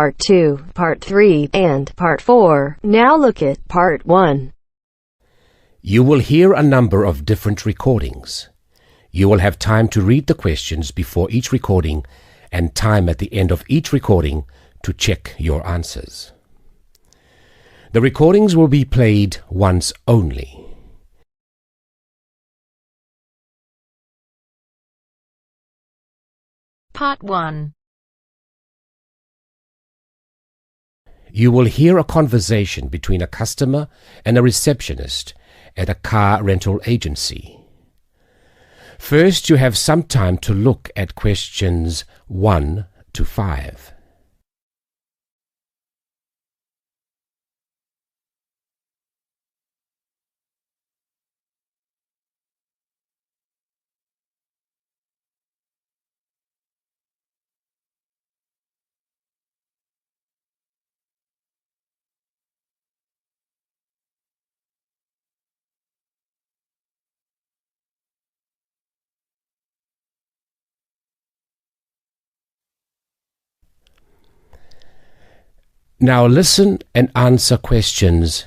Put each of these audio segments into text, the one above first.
Part 2, Part 3, and Part 4. Now look at Part 1. You will hear a number of different recordings. You will have time to read the questions before each recording and time at the end of each recording to check your answers. The recordings will be played once only. Part 1. You will hear a conversation between a customer and a receptionist at a car rental agency. First, you have some time to look at questions 1 to 5. Now listen and answer questions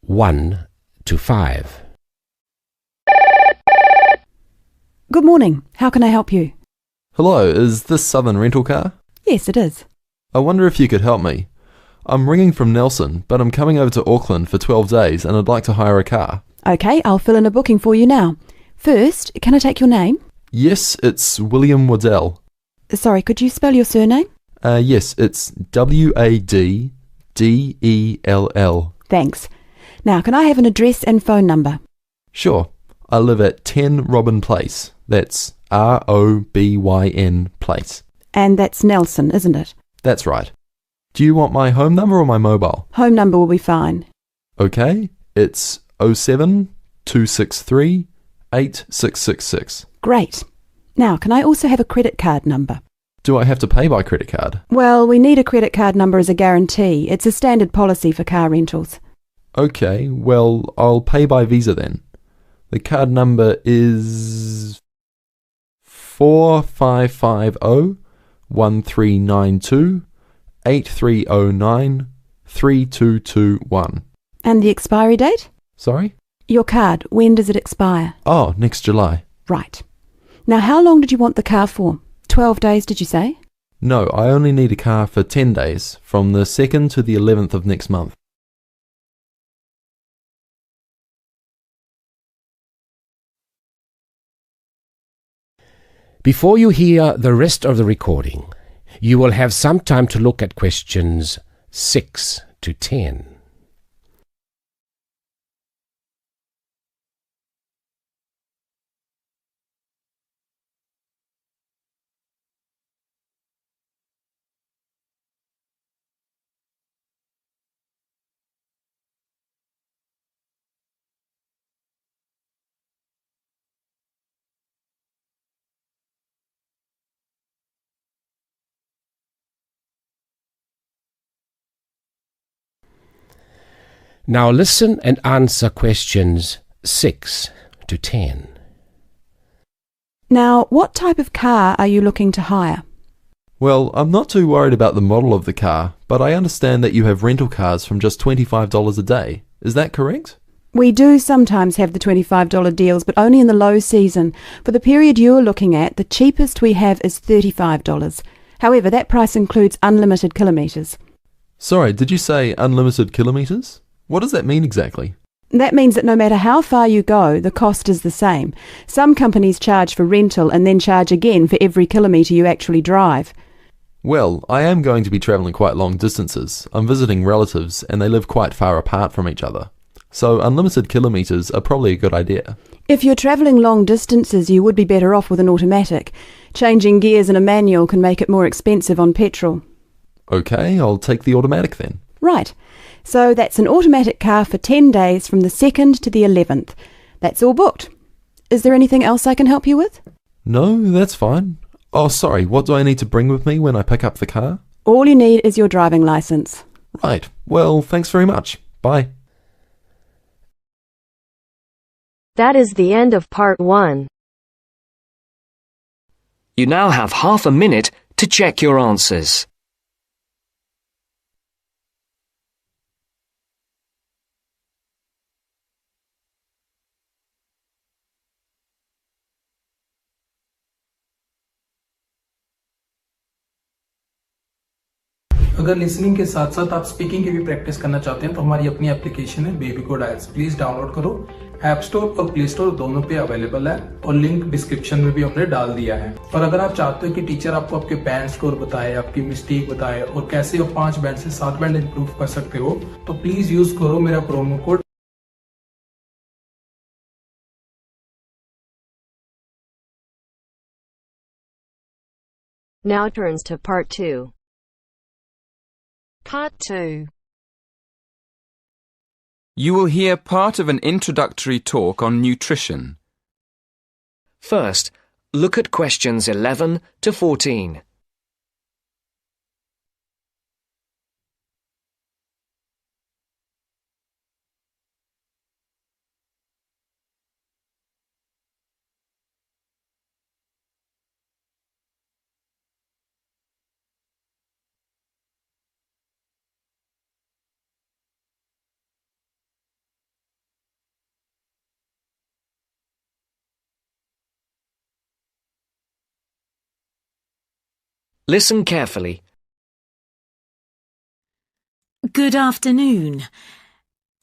1 to 5. Good morning. How can I help you? Hello, is this Southern Rental Car? Yes, it is. I wonder if you could help me. I'm ringing from Nelson, but I'm coming over to Auckland for 12 days and I'd like to hire a car. Okay, I'll fill in a booking for you now. First, can I take your name? Yes, it's William Waddell. Sorry, could you spell your surname? Yes, it's Waddell. Thanks. Now, can I have an address and phone number? Sure. I live at 10 Robin Place. That's Robyn Place. And that's Nelson, isn't it? That's right. Do you want my home number or my mobile? Home number will be fine. Okay, it's 07263 8666. Great. Now, can I also have a credit card number? Do I have to pay by credit card? Well, we need a credit card number as a guarantee. It's a standard policy for car rentals. Okay, well, I'll pay by Visa then. The card number is 4550-1392-8309-3221. And the expiry date? Sorry? Your card, when does it expire? Oh, next July. Right. Now, how long did you want the car for? 12 days, did you say? No, I only need a car for 10 days, from the 2nd to the 11th of next month. Before you hear the rest of the recording, you will have some time to look at questions 6 to 10. Now listen and answer questions 6 to 10. Now, what type of car are you looking to hire? Well, I'm not too worried about the model of the car, but I understand that you have rental cars from just $25 a day. Is that correct? We do sometimes have the $25 deals, but only in the low season. For the period you're looking at, the cheapest we have is $35. However, that price includes unlimited kilometres. Sorry, did you say unlimited kilometres? What does that mean exactly? That means that no matter how far you go, the cost is the same. Some companies charge for rental and then charge again for every kilometre you actually drive. Well, I am going to be travelling quite long distances. I'm visiting relatives and they live quite far apart from each other. So unlimited kilometres are probably a good idea. If you're travelling long distances, you would be better off with an automatic. Changing gears in a manual can make it more expensive on petrol. Okay, I'll take the automatic then. Right. So that's an automatic car for 10 days from the 2nd to the 11th. That's all booked. Is there anything else I can help you with? No, that's fine. Oh, sorry, what do I need to bring with me when I pick up the car? All you need is your driving licence. Right. Well, thanks very much. Bye. That is the end of Part 1. You now have half a minute to check your answers. अगर listening के साथ साथ आप speaking की भी practice करना चाहते हैं तो हमारी अपनी एप्लीकेशन है बेबी कोड आइल्स, प्लीज डाउनलोड करो। ऐप स्टोर और प्ले स्टोर दोनों पे अवेलेबल है और लिंक डिस्क्रिप्शन में भी आपने डाल दिया है। और अगर आप चाहते हो कि टीचर आपको आपके बैंड स्कोर बताए, आपकी मिस्टेक बताए और कैसे आप 5 बैंड से 7 बैंड इंप्रूव कर सकते हो, तो प्लीज यूज करो मेरा promo code. Now turns to part 2. Part 2. You will hear part of an introductory talk on nutrition. First, look at questions 11 to 14. Listen carefully. Good afternoon.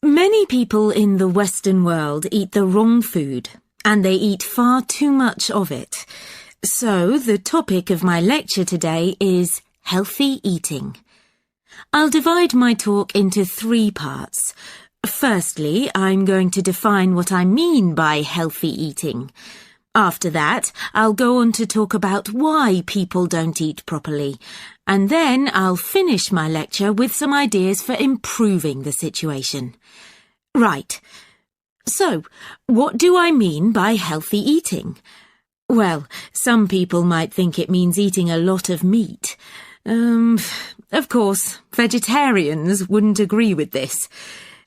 Many people in the Western world eat the wrong food, and they eat far too much of it. So, the topic of my lecture today is healthy eating. I'll divide my talk into 3 parts. Firstly, I'm going to define what I mean by healthy eating. After that, I'll go on to talk about why people don't eat properly, and then I'll finish my lecture with some ideas for improving the situation. Right. So, what do I mean by healthy eating? Well, some people might think it means eating a lot of meat. Of course, vegetarians wouldn't agree with this.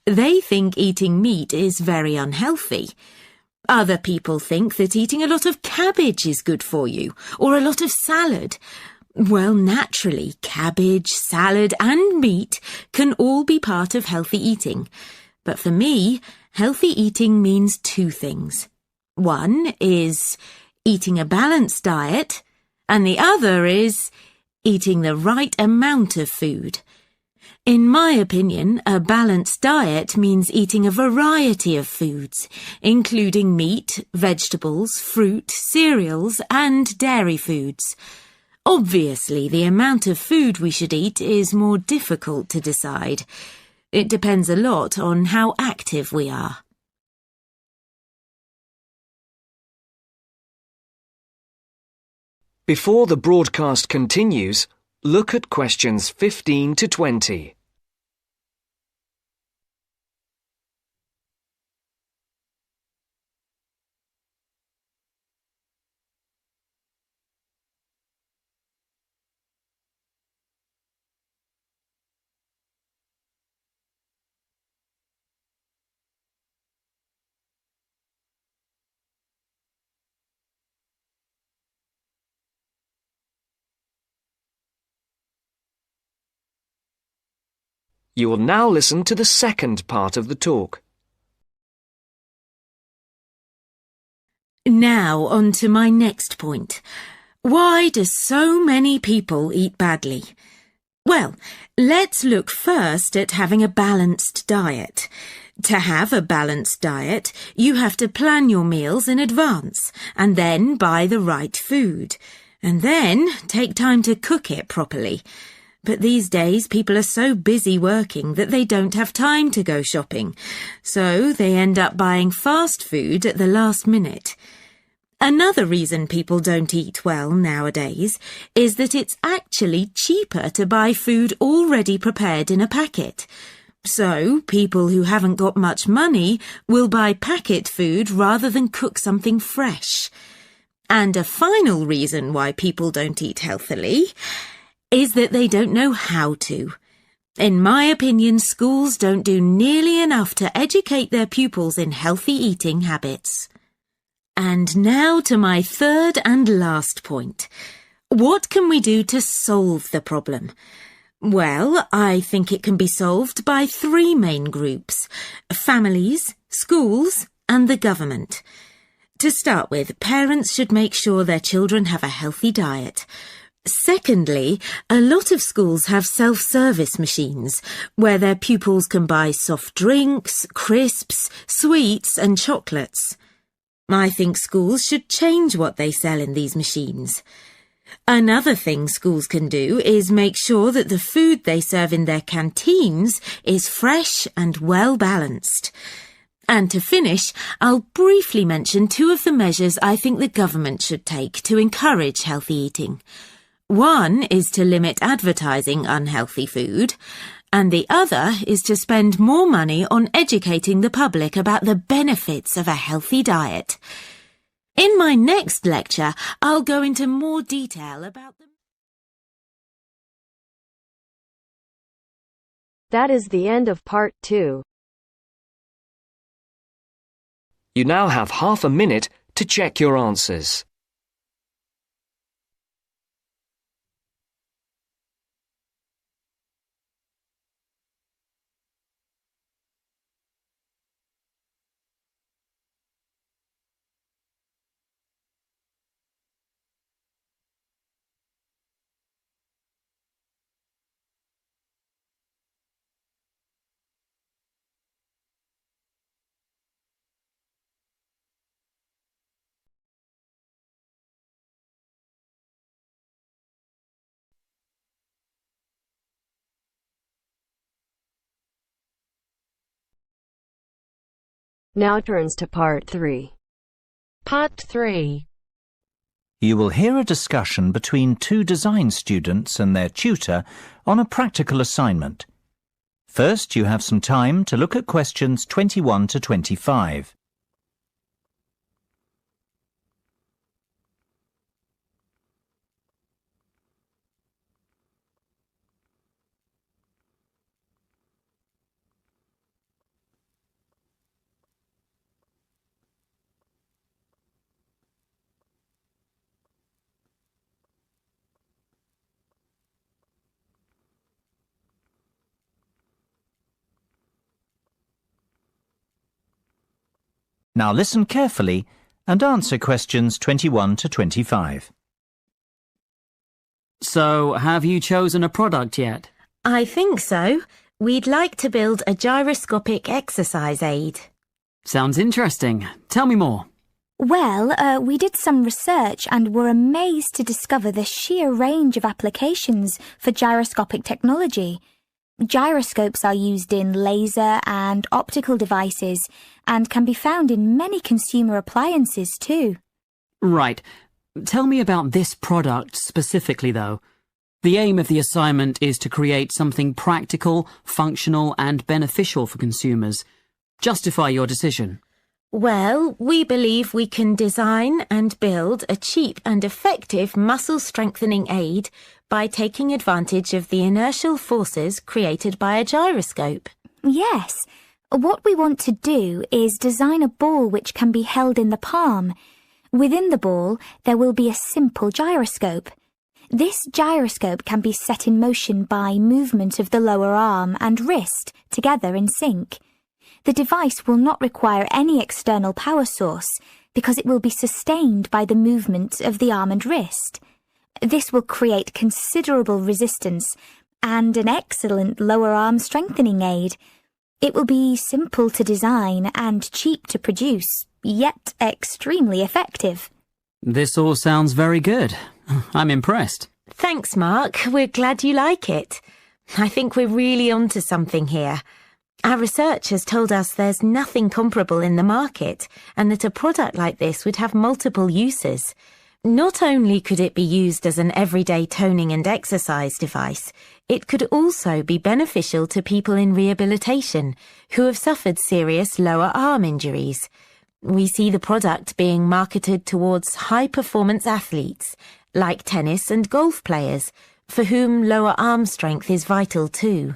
They think eating meat is very unhealthy. Other people think that eating a lot of cabbage is good for you, or a lot of salad. Well, naturally, cabbage, salad and meat can all be part of healthy eating. But for me, healthy eating means 2 things. One is eating a balanced diet, and the other is eating the right amount of food. In my opinion, a balanced diet means eating a variety of foods, including meat, vegetables, fruit, cereals, and dairy foods. Obviously, the amount of food we should eat is more difficult to decide. It depends a lot on how active we are. Before the broadcast continues, look at questions 15 to 20. You will now listen to the second part of the talk. Now on to my next point. Why do so many people eat badly? Well, let's look first at having a balanced diet. To have a balanced diet, you have to plan your meals in advance and then buy the right food, and then take time to cook it properly. But these days people are so busy working that they don't have time to go shopping, so they end up buying fast food at the last minute. Another reason people don't eat well nowadays is that it's actually cheaper to buy food already prepared in a packet. So people who haven't got much money will buy packet food rather than cook something fresh. And a final reason why people don't eat healthily is that they don't know how to. In my opinion, schools don't do nearly enough to educate their pupils in healthy eating habits. And now to my third and last point. What can we do to solve the problem? Well, I think it can be solved by 3 main groups: families, schools, and the government. To start with, parents should make sure their children have a healthy diet. Secondly, a lot of schools have self-service machines where their pupils can buy soft drinks, crisps, sweets and chocolates. I think schools should change what they sell in these machines. Another thing schools can do is make sure that the food they serve in their canteens is fresh and well balanced. And to finish, I'll briefly mention two of the measures I think the government should take to encourage healthy eating. One is to limit advertising unhealthy food, and the other is to spend more money on educating the public about the benefits of a healthy diet. In my next lecture, I'll go into more detail about them. That is the end of part 2. You now have half a minute to check your answers. Now turns to part 3. Part 3. You will hear a discussion between two design students and their tutor on a practical assignment. First, you have some time to look at questions 21 to 25. Now listen carefully and answer questions 21 to 25. So, have you chosen a product yet? I think so. We'd like to build a gyroscopic exercise aid. Sounds interesting. Tell me more. Well, we did some research and were amazed to discover the sheer range of applications for gyroscopic technology. Gyroscopes are used in laser and optical devices and can be found in many consumer appliances too. Right. Tell me about this product specifically, though. The aim of the assignment is to create something practical, functional and beneficial for consumers. Justify your decision. Well, we believe we can design and build a cheap and effective muscle strengthening aid by taking advantage of the inertial forces created by a gyroscope. Yes. What we want to do is design a ball which can be held in the palm. Within the ball, there will be a simple gyroscope. This gyroscope can be set in motion by movement of the lower arm and wrist together in sync. The device will not require any external power source because it will be sustained by the movement of the arm and wrist. This will create considerable resistance and an excellent lower arm strengthening aid. It will be simple to design and cheap to produce, yet extremely effective. This all sounds very good. I'm impressed. Thanks, Mark. We're glad you like it. I think we're really onto something here. Our research has told us there's nothing comparable in the market and that a product like this would have multiple uses. Not only could it be used as an everyday toning and exercise device, it could also be beneficial to people in rehabilitation who have suffered serious lower arm injuries. We see the product being marketed towards high-performance athletes, like tennis and golf players, for whom lower arm strength is vital too.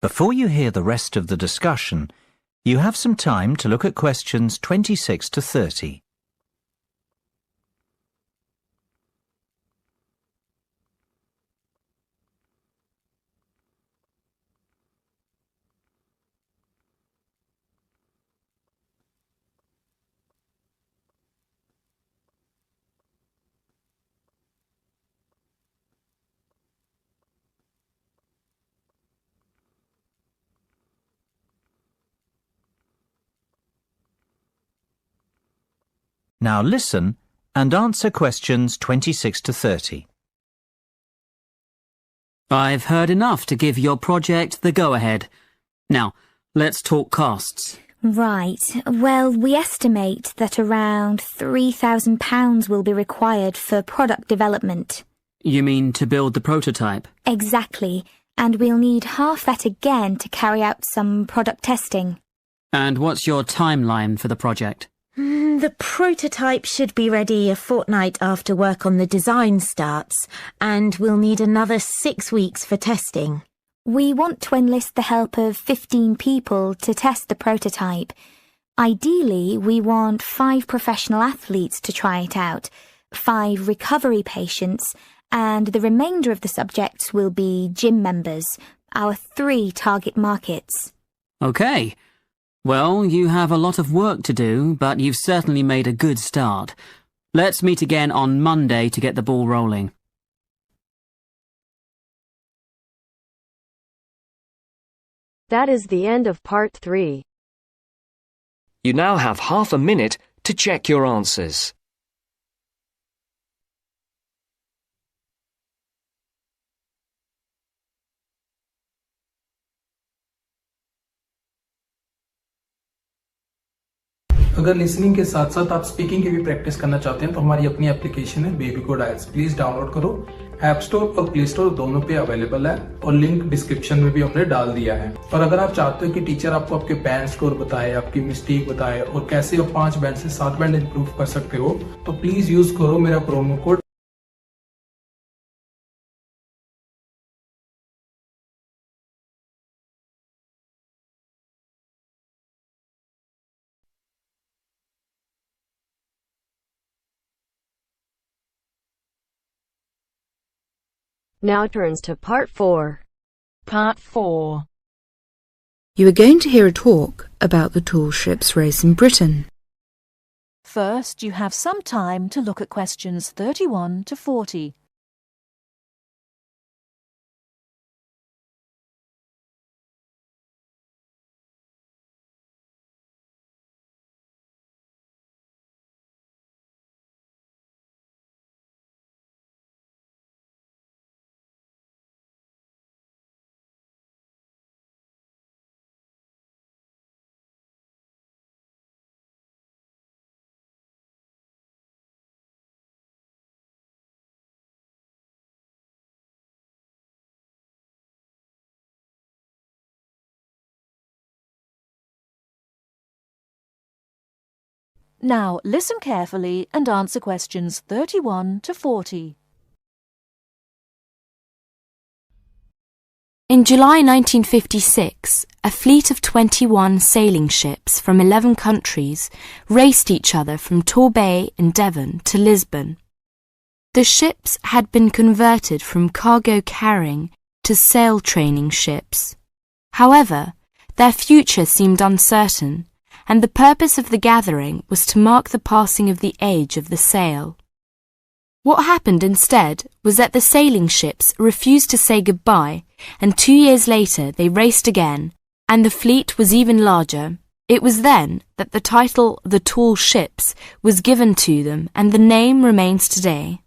Before you hear the rest of the discussion, you have some time to look at questions 26 to 30. Now listen and answer questions 26 to 30. I've heard enough to give your project the go-ahead. Now, let's talk costs. Right. Well, we estimate that around £3,000 will be required for product development. You mean to build the prototype? Exactly. And we'll need half that again to carry out some product testing. And what's your timeline for the project? The prototype should be ready a fortnight after work on the design starts, and we'll need another 6 weeks for testing. We want to enlist the help of 15 people to test the prototype. Ideally, we want 5 professional athletes to try it out, 5 recovery patients, and the remainder of the subjects will be gym members, our 3 target markets. Okay. Well, you have a lot of work to do, but you've certainly made a good start. Let's meet again on Monday to get the ball rolling. That is the end of part 3. You now have half a minute to check your answers. अगर listening के साथ साथ आप speaking की भी practice करना चाहते हैं तो हमारी अपनी एप्लीकेशन है बेबी कोड आइल्स, प्लीज डाउनलोड करो। ऐप स्टोर और प्ले स्टोर दोनों पे अवेलेबल है और लिंक डिस्क्रिप्शन में भी हमने डाल दिया है। और अगर आप चाहते हो कि टीचर आपको आपके बैंड स्कोर बताए, आपकी मिस्टेक बताए और कैसे आप 5 बैंड से 7 बैंड इंप्रूव कर सकते हो, तो प्लीज यूज करो मेरा promo code. Now turns to part 4. Part 4. You are going to hear a talk about the tall ships race in Britain. First, you have some time to look at questions 31 to 40. Now, listen carefully and answer questions 31 to 40. In July 1956, a fleet of 21 sailing ships from 11 countries raced each other from Torbay in Devon to Lisbon. The ships had been converted from cargo carrying to sail training ships. However, their future seemed uncertain, and the purpose of the gathering was to mark the passing of the age of the sail. What happened instead was that the sailing ships refused to say goodbye, and 2 years later they raced again, and the fleet was even larger. It was then that the title The Tall Ships was given to them, and the name remains today.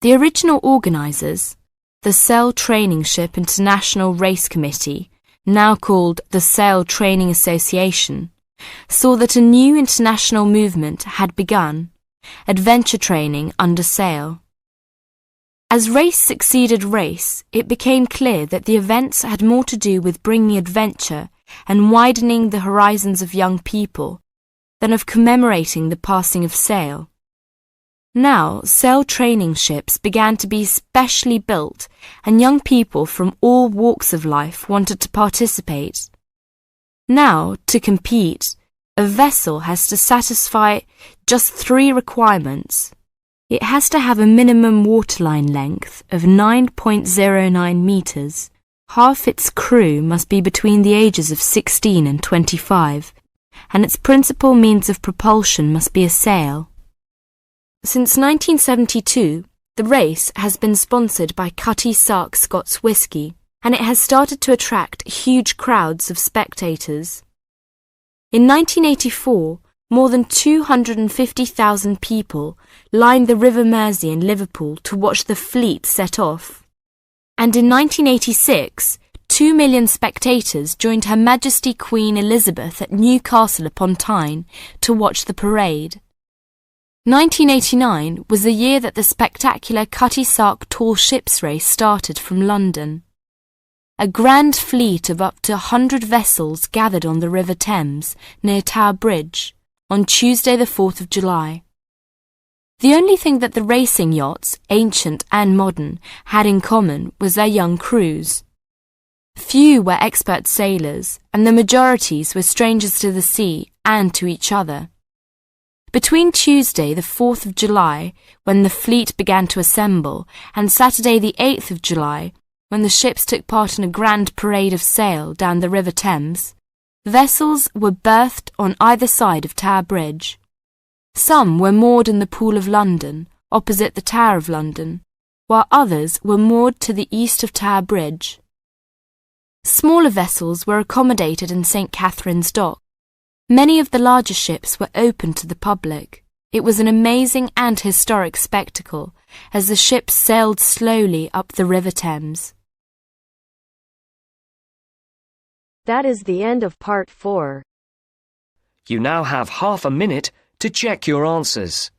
The original organisers, the Sail Training Ship International Race Committee, now called the Sail Training Association, saw that a new international movement had begun, adventure training under sail. As race succeeded race, it became clear that the events had more to do with bringing adventure and widening the horizons of young people than of commemorating the passing of sail. Now, sail training ships began to be specially built, and young people from all walks of life wanted to participate. Now, to compete, a vessel has to satisfy just 3 requirements. It has to have a minimum waterline length of 9.09 metres. Half its crew must be between the ages of 16 and 25, and its principal means of propulsion must be a sail. Since 1972, the race has been sponsored by Cutty Sark Scots Whisky, and it has started to attract huge crowds of spectators. In 1984, more than 250,000 people lined the River Mersey in Liverpool to watch the fleet set off. And in 1986, 2 million spectators joined Her Majesty Queen Elizabeth at Newcastle upon Tyne to watch the parade. 1989 was the year that the spectacular Cutty Sark Tall Ships Race started from London. A grand fleet of up to 100 vessels gathered on the River Thames near Tower Bridge on Tuesday the 4th of July. The only thing that the racing yachts, ancient and modern, had in common was their young crews. Few were expert sailors, and the majorities were strangers to the sea and to each other. Between Tuesday the 4th of July, when the fleet began to assemble, and Saturday the 8th of July, when the ships took part in a grand parade of sail down the River Thames, vessels were berthed on either side of Tower Bridge. Some were moored in the Pool of London, opposite the Tower of London, while others were moored to the east of Tower Bridge. Smaller vessels were accommodated in St. Catherine's Dock. Many of the larger ships were open to the public. It was an amazing and historic spectacle as the ships sailed slowly up the River Thames. That is the end of part 4. You now have half a minute to check your answers.